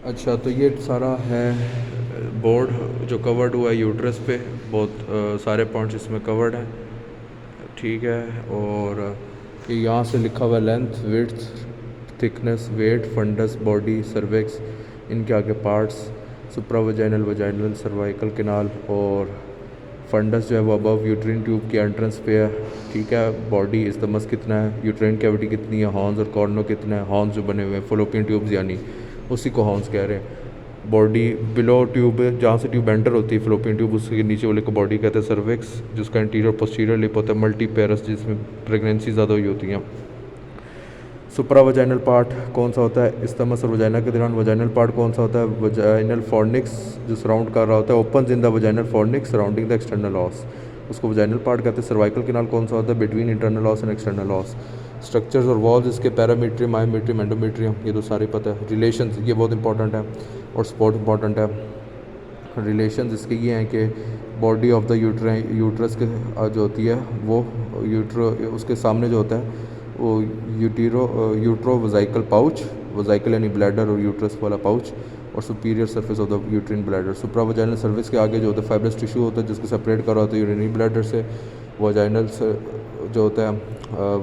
अच्छा, तो ये सारा है बोर्ड जो कवर्ड हुआ है यूट्रस पे। बहुत सारे पॉइंट्स इसमें कवर्ड हैं, ठीक है। और ये यहाँ से लिखा हुआ है length, width, thickness, weight, fundus, body, cervix, इनके आगे parts, supravaginal, vaginal, cervical canal, और फंडस जो है वो अबव यूट्रिन ट्यूब के एंट्रेंस पे है, ठीक है। बॉडी इस्तमस कितना है, यूट्राइन कैविटी कितनी है, हॉर्न्स और कॉर्नो कितना है, हॉर्न्स जो बने हुए हैं फलोपियन ट्यूब्स यानी उसी को हॉर्न्स कह रहे हैं। बॉडी बिलो ट्यूब जहाँ से ट्यूब एंटर होती है फलोपियन ट्यूब उसके नीचे वाले को बॉडी कहते हैं सर्विक्स, जिसका इंटीरियर पोस्टीरियर लिप होता है, मल्टी पेरस जिसमें प्रेगनेंसी ज़्यादा हुई होती हैं। सुप्रावजाइनल पार्ट कौन सा होता है, इस्तमस और वजाइना के दौरान। वजाइनल पार्ट कौन सा होता है, वजाइनल फॉर्निक्स जो सराउंड कर रहा होता है, open in the vaginal fornix surrounding the external os, उसको वजाइनल पार्ट कहते हैं। सर्वाइकल केनाल कौन सा होता है, between internal os and external os. Structures और वॉल्स इसके पैरामीट्रियम, मायोमीट्रियम, एंडोमीट्रियम, ये तो सारे पता है। रिलेशंस ये बहुत इंपॉर्टेंट है और स्पोर्ट इंपॉर्टेंट है। रिलेशंस इसके ये हैं कि बॉडी ऑफ द यूट्रस के जो होती है वो यूट्रो उसके सामने जो होता है वो यूट्रो वजाइकल पाउच, वजाइकल यानी ब्लैडर और यूट्रस वाला पाउच, और superior surface of the uterine bladder. Supravaginal cervix के आगे जो होता है फाइब्रस टिश्यू होता है जिसको सेपरेट करा होता है यूरिनरी ब्लैडर से। वजाइनल जो होता है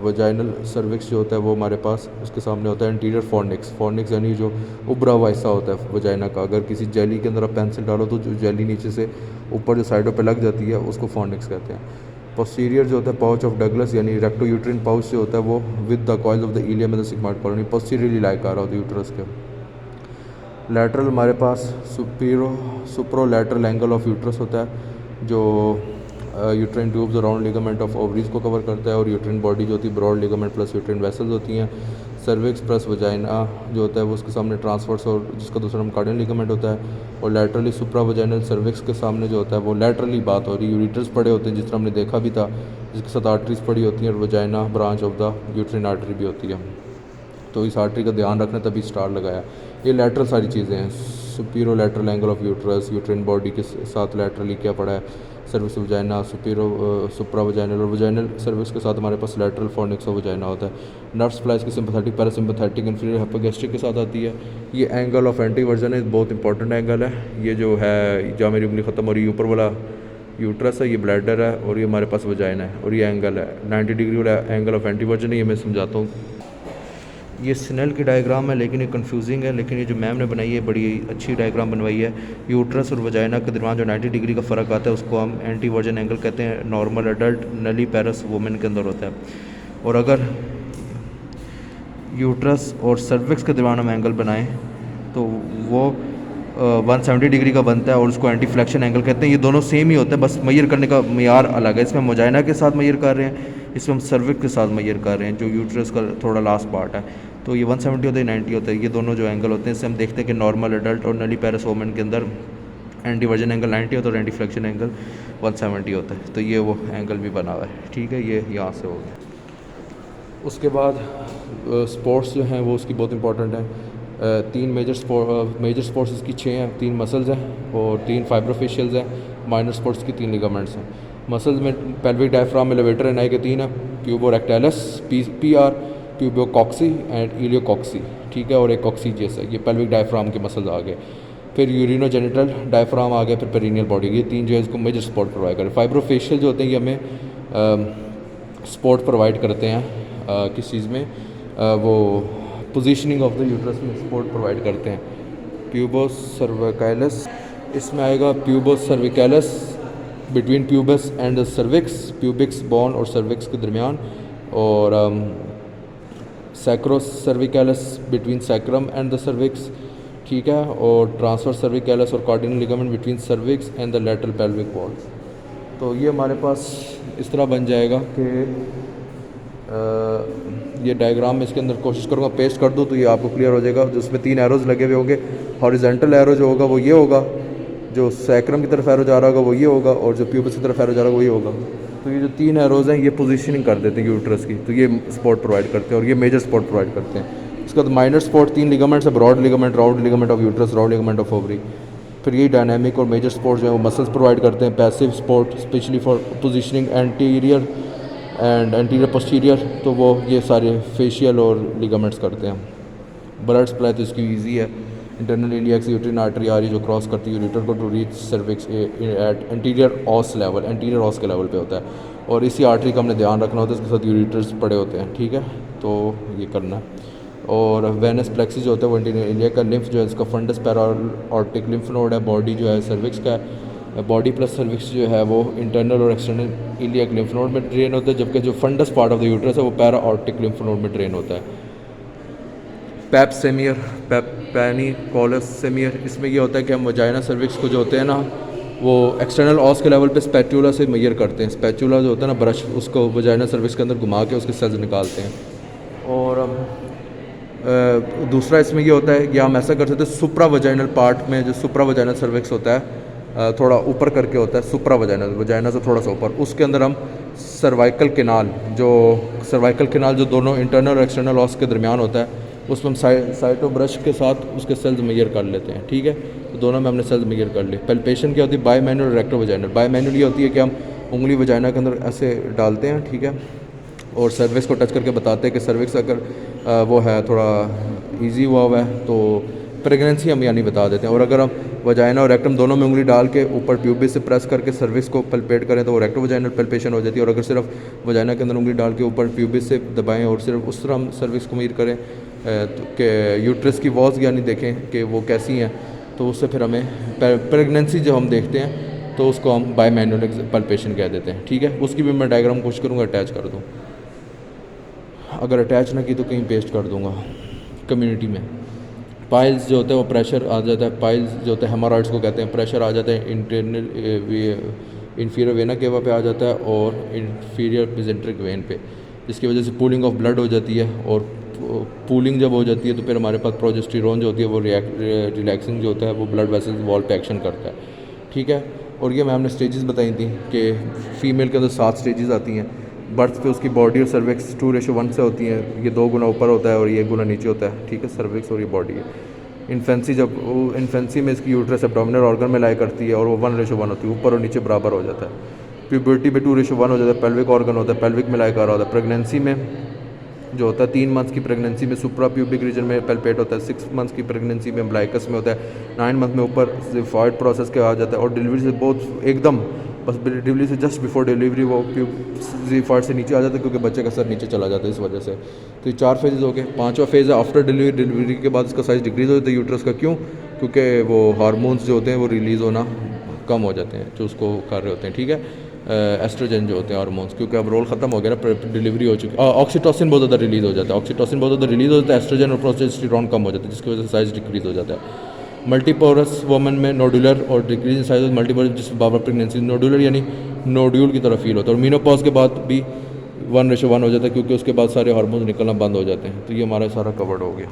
वजाइनल सर्विक्स जो होता है वो हमारे पास उसके सामने होता है इंटीरियर फॉर्निक्स। फॉर्निक्स यानी जो उभरा हुआ हिस्सा होता है वजाइना का, अगर किसी जेली के अंदर आप पेंसिल डालो तो जो जेली नीचे से ऊपर जो साइडों पे लग जाती है उसको फॉर्निक्स कहते हैं। पोस्टीरियर जो होता है पाउच ऑफ डगलस यानी रेक्टो यूट्रिन पाउच जो होता है वो with the coils of the ileum and the sigmoid colon posteriorly like आ रहा होता है यूट्रस के। लैटरल हमारे पास सुप्रोलैटरल एंगल ऑफ यूट्रस होता है जो uterine tubes around ligament of ovaries को कवर करता है, और यूट्राइन बॉडी जो होती है broad ligament plus uterine vessels होती हैं। सर्विक्स प्लस वजाइना जो होता है वो उसके सामने ट्रांसवर्स और जिसका दूसरा नाम कार्डियल लिगामेंट होता है। और लैटरली सुप्रा वजाइनल सर्विक्स के सामने जो होता है वो लैटरली बात हो रही है, यूरिटर्स पड़े होते हैं जिस तरह हमने देखा भी था, जिसके साथ आर्टरीज पड़ी होती हैं, और vagina branch of the uterine artery भी होती है। तो इस आर्टरी का ध्यान रखना तभी स्टार लगाया। ये लैटरल सारी चीज़ें हैं। Supero lateral angle of uterus, uterine body के साथ लैटरली क्या पड़ा है, सर्विस वजाइना, सुप्रा वजाइनल, और वजाइनल सर्विस के साथ हमारे पास लैटरल फॉर्निक्स ऑफ वजाइना होता है। नर्व सप्लाई इसकी सिंपैथेटिक, पैरासिम्पैथेटिक, इंफीरियर हाइपोगैस्ट्रिक के साथ आती है। ये एंगल ऑफ एंटीवर्जन है, बहुत इंपॉर्टेंट एंगल है। ये जो है जहाँ मेरी उंगली ख़त्म हो रही है ऊपर वाला यूट्रस है, ये ब्लैडर है, और ये हमारे पास वजाइना है, और ये एंगल है 90 डिग्री वाला एंगल ऑफ एंटीवर्जन है। ये मैं समझाता हूँ। ये स्नेल की डायग्राम है लेकिन ये कंफ्यूजिंग है, लेकिन ये जो मैम ने बनाई है बड़ी अच्छी डायग्राम बनवाई है। यूट्रस और वजाइना के दरमियान जो 90 डिग्री का फ़र्क आता है उसको हम एंटी वर्जन एंगल कहते हैं। नॉर्मल एडल्ट नली पैरस वुमेन के अंदर होता है। और अगर यूट्रस और सर्विक्स के दरमियान हम एंगल बनाएं तो वो 170 डिग्री का बनता है, और उसको एंटी फ्लेक्शन एंगल कहते हैं। ये दोनों सेम ही होते हैं, बस मैयर करने का मेयार अलग है। इसमें हम वजाइना के साथ मैयर कर रहे हैं, इसमें हम सर्विक्स के साथ मैयर कर रहे हैं जो यूट्रस का थोड़ा लास्ट पार्ट है। तो ये 170 होता है, 90 होता है। ये दोनों जो एंगल होते हैं इससे हम देखते हैं कि नॉर्मल एडल्ट और नली पैरस वुमेन के अंदर एंटी वर्जन एंगल 90 होता है और एंटी फ्लेक्शन एंगल 170 होता है। तो ये वो एंगल भी बना हुआ है, ठीक है। ये यहाँ से हो गया। उसके बाद स्पोर्ट्स जो हैं वो उसकी बहुत इंपॉर्टेंट है। तीन मेजर स्पोर्ट्स इसकी 6 हैं। 3 मसल्स हैं और 3 फाइब्रोफेशियल्स हैं। माइनर स्पोर्ट्स की 3 लिगामेंट्स हैं। मसल्स में pelvic diaphragm, elevator and I के 3 हैं। प्यूबोरेक्टाइलस PR, प्यूबोकॉक्सी एंड इलियोकॉक्सी, ठीक है। और एक कॉक्सीजियस है। ये पेल्विक डायफ्राम के मसल्स आ गए। फिर यूरिनोजेनिटल डायफ्राम आ गया, फिर पेरिनियल बॉडी। ये 3 जो है इसको मेजर सपोर्ट प्रोवाइड करें। फाइब्रोफेशियल जो होते हैं ये हमें सपोर्ट प्रोवाइड करते हैं किस चीज़ में, वो पोजीशनिंग ऑफ द यूट्रस में सपोर्ट प्रोवाइड करते हैं। प्यूबोस सर्विकैलस इसमें आएगा, pubo cervicalis between pubis and the cervix, pubic bone और सर्विक्स के दरमियान। और sacro cervicalis between sacrum and the cervix, ठीक है। और ट्रांसफर सर्विकैलस और cardinal ligament between cervix and the lateral pelvic wall. तो ये हमारे पास इस तरह बन जाएगा कि ये डायग्राम में इसके अंदर कोशिश करूँगा पेस्ट कर दूँ तो ये आपको क्लियर हो जाएगा। जिसमें 3 एरोज़ लगे हुए होंगे। हॉरिजॉन्टल एरो जो होगा वो ये होगा, जो सैक्रम की तरफ एरो जा रहा होगा वो ये होगा, और जो प्यूबस की तरफ एरो जा रहा होगा वो ये होगा। तो ये जो 3 एरोज़ हैं ये पोजीशनिंग कर देते हैं यूट्रस की, तो ये सपोर्ट प्रोवाइड करते हैं और ये मेजर सपोर्ट प्रोवाइड करते हैं। इसके बाद माइनर सपोर्ट 3 लिगामेंट्स है, broad ligament, round ligament of uterus, round ligament of ovary. फिर ये डायनामिक और मेजर सपोर्ट जो है वो मसल्स प्रोवाइड करते हैं। Passive support specially for positioning anterior and anterior posterior, तो वो ये सारे फेशियल और लिगामेंट्स करते हैं। ब्लड सप्लाई तो इसकी ईजी है, इंटरनल इलियक यूट्रिन आर्टरी आ रही है जो क्रॉस करती है यूरेटर को to reach cervix at anterior os level, anterior os के लेवल पे होता है, और इसी आर्टरी का हमने ध्यान रखना होता है, इसके साथ यूरेटर्स पड़े होते हैं, ठीक है, तो ये करना है। और वेनस प्लेक्सिस जो होता है वो इंटीरियर इलियक का, लिम्फ जो है इसका फंडस पैराऑर्टिक लिम्फ नोड है, बॉडी जो है सर्विक्स का है, बॉडी प्लस सर्विक्स जो है वो इंटरनल और एक्सटर्नल इलियक लिम्फ नोड में ड्रेन होता है, जबकि जो fundus part of the uterus है वो पैराऑर्टिक लिम्फ नोड में ड्रेन होता है। पैप्सेमियर, पैनिकोलसेमियर, इसमें ये होता है कि हम वजाइना सर्विक्स को जो होते हैं ना वो एक्सटर्नल ऑस के लेवल पे स्पैचुला से मेजर करते हैं। स्पैचुला जो होता है ना ब्रश, उसको वजाइना सर्विक्स के अंदर घुमा के उसके सेल्स निकालते हैं। और दूसरा इसमें ये होता है कि हम ऐसा कर सकते हैं, सुप्रा वजाइनल पार्ट में जो सुप्रा वजाइनल सर्विक्स होता है थोड़ा ऊपर करके होता है, सुप्रा वजाइनल, वजाइना से थोड़ा सा ऊपर, उसके अंदर हम सर्वाइकल केनाल जो दोनों इंटरनल और एक्सटर्नल ऑस के दरमियान होता है उसमें हम साइटो ब्रश के साथ उसके सेल्स मेजर कर लेते हैं, ठीक है, तो दोनों में हमने सेल्स मेजर कर लिए। पैल्पेशन क्या होती है, बाय मैनुअल और रेक्टो वजाइनल। बाय मैनुअल ये होती है कि हम उंगली वजाइना के अंदर ऐसे डालते हैं, ठीक है, और सर्विक्स को टच करके बताते हैं कि सर्विक्स अगर वो है थोड़ा इजी हुआ है तो प्रेगनेंसी हम यानी बता देते हैं। और अगर हम वजाइना और रेक्टम दोनों में उंगली डाल के ऊपर प्यूबिस से प्रेस करके सर्विक्स को पल्पेट करें तो वो रेक्टो वजाइनल पल्पेशन हो जाती है। और अगर सिर्फ वजाइना के अंदर उंगली डाल के ऊपर प्यूबिस से दबाएं और सिर्फ उस तरह हम सर्विक्स को मीर करें कि यूट्रस की वॉल्स यानी देखें कि वो कैसी हैं, तो उससे फिर हमें प्रेगनेंसी जो हम देखते हैं तो उसको हम बाय मैनुअल पल्पेशन कह देते हैं, ठीक है। उसकी भी मैं डायग्राम कोशिश करूँगा अटैच कर दूँ, अगर अटैच ना की तो कहीं पेस्ट कर दूँगा कम्युनिटी में। पाइल्स जो होता है वो प्रेशर आ जाता है, पाइल्स जो होता है हेमोरॉइड्स को कहते हैं, प्रेशर आ जाता है इंटरनल इंफीरियर वेना केवा पे आ जाता है और इंफीरियर मेसेंट्रिक वेन पे, जिसकी वजह से पूलिंग ऑफ ब्लड हो जाती है। और पूलिंग जब हो जाती है तो फिर हमारे पास प्रोजेस्टेरोन जो होती है वो रिलैक्सिंग जो होता है वो ब्लड वेसल्स वॉल पे एक्शन करता है, ठीक है। और ये मैं हमने स्टेजेस बताई थी कि फ़ीमेल के अंदर 7 स्टेजेस आती हैं। बर्थ पे उसकी बॉडी और सर्विक्स 2:1 से होती हैं, ये 2 गुना ऊपर होता है और ये 1 गुना नीचे होता है, ठीक है, सर्विक्स और ये बॉडी है। इन्फेंसी में इसकी यूट्रस एब्डोमिनल ऑर्गन में लाई करती है और वो 1:1 होती है, ऊपर और नीचे बराबर हो जाता है। प्यूबर्टी पे 2:1 हो जाता है, पेल्विक ऑर्गन होता है, पेल्विक में लाई कर रहा होता है। प्रेगनेंसी में जो होता है 3 मंथ्स की प्रेगनेंसी में सुप्रा प्यूबिक रीजन में पल्पेट होता है, 6 मंथ्स की प्रेगनेंसी में अम्ब्लाइकस में होता है, 9 मंथ में ऊपर ज़िफॉइड प्रोसेस के आ जाता है। और डिलीवरी से बहुत एकदम बस डिलीवरी से जस्ट बिफोर डिलीवरी वो ज़िफॉइड से नीचे आ जाता है क्योंकि बच्चे का सर नीचे चला जाता है इस वजह से। तो ये 4 फेजेज़ हो गए। 5वां फेज़ है आफ्टर डिलीवरी, डिलीवरी के बाद इसका साइज़ डिक्रीज़ हो जाता है यूट्रस का। क्यों? क्योंकि वो हार्मोन्स जो होते हैं वो रिलीज़ होना कम हो जाते हैं जो उसको कर रहे होते हैं, ठीक है, एस्ट्रोजन जो होते हैं हार्मोन्स, क्योंकि अब रोल ख़त्म हो गया ना, डिलीवरी हो चुकी है। ऑक्सीटोसिन बहुत ज़्यादा रिलीज़ हो जाता है, ऑक्सीटोसिन बहुत ज़्यादा रिलीज़ हो जाता है, एस्ट्रोजन और प्रोजेस्टेरोन कम हो जाता है जिसकी वजह से साइज़ डिक्रीज़ हो जाता है। मल्टीपोरस वुमन में नोडुलर और डिक्रीज इन साइज मल्टीपोरस जिस बाबर प्रेगनेंसी, नोडुलर यानी नोड्यूल की तरह फील होता है। और मीनोपॉज के बाद भी 1:1 हो जाता है क्योंकि उसके बाद सारे हार्मोन्स निकलना बंद हो जाते हैं। तो ये हमारा सारा कवर्ड हो गया।